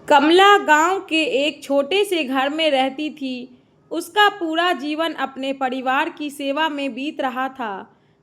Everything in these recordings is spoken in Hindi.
कमला गांव के एक छोटे से घर में रहती थी। उसका पूरा जीवन अपने परिवार की सेवा में बीत रहा था।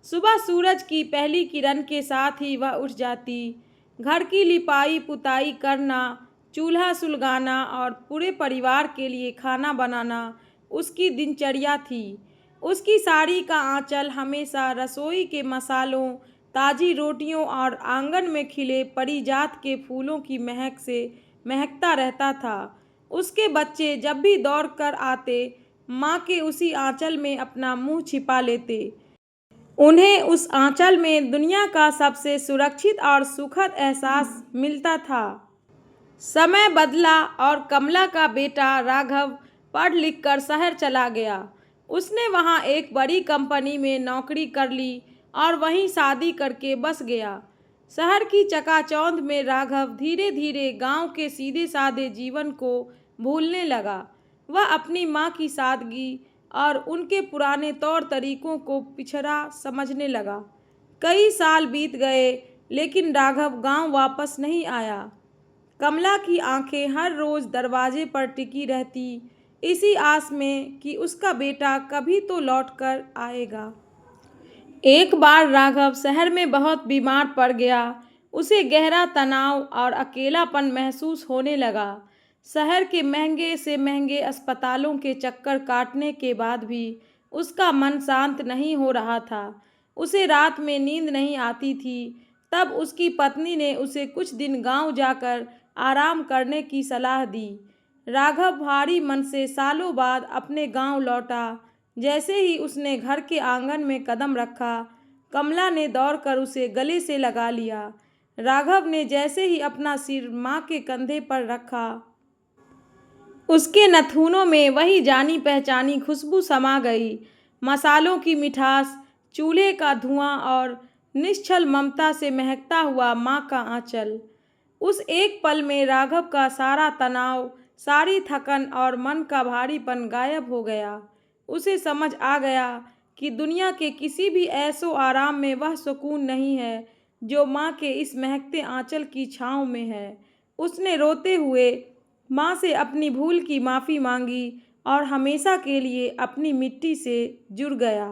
सुबह सूरज की पहली किरण के साथ ही वह उठ जाती। घर की लिपाई पुताई करना, चूल्हा सुलगाना और पूरे परिवार के लिए खाना बनाना उसकी दिनचर्या थी। उसकी साड़ी का आंचल हमेशा रसोई के मसालों, ताजी रोटियों और आंगन में खिले पारिजात के फूलों की महक से महकता रहता था। उसके बच्चे जब भी दौड़ कर आते, माँ के उसी आंचल में अपना मुंह छिपा लेते। उन्हें उस आंचल में दुनिया का सबसे सुरक्षित और सुखद एहसास मिलता था। समय बदला और कमला का बेटा राघव पढ़ लिख कर शहर चला गया। उसने वहाँ एक बड़ी कंपनी में नौकरी कर ली और वहीं शादी करके बस गया। शहर की चकाचौंध में राघव धीरे धीरे गांव के सीधे साधे जीवन को भूलने लगा। वह अपनी माँ की सादगी और उनके पुराने तौर तरीकों को पिछड़ा समझने लगा। कई साल बीत गए, लेकिन राघव गांव वापस नहीं आया। कमला की आंखें हर रोज दरवाजे पर टिकी रहती, इसी आस में कि उसका बेटा कभी तो लौट कर आएगा। एक बार राघव शहर में बहुत बीमार पड़ गया। उसे गहरा तनाव और अकेलापन महसूस होने लगा। शहर के महंगे से महंगे अस्पतालों के चक्कर काटने के बाद भी उसका मन शांत नहीं हो रहा था। उसे रात में नींद नहीं आती थी। तब उसकी पत्नी ने उसे कुछ दिन गांव जाकर आराम करने की सलाह दी। राघव भारी मन से सालों बाद अपने गांव लौटा। जैसे ही उसने घर के आंगन में कदम रखा, कमला ने दौड़कर उसे गले से लगा लिया। राघव ने जैसे ही अपना सिर माँ के कंधे पर रखा, उसके नथुनों में वही जानी पहचानी खुशबू समा गई। मसालों की मिठास, चूल्हे का धुआं और निश्चल ममता से महकता हुआ माँ का आंचल। उस एक पल में राघव का सारा तनाव, सारी थकन और मन का भारीपन गायब हो गया। उसे समझ आ गया कि दुनिया के किसी भी ऐशो आराम में वह सुकून नहीं है जो माँ के इस महकते आंचल की छाँव में है। उसने रोते हुए माँ से अपनी भूल की माफ़ी मांगी और हमेशा के लिए अपनी मिट्टी से जुड़ गया।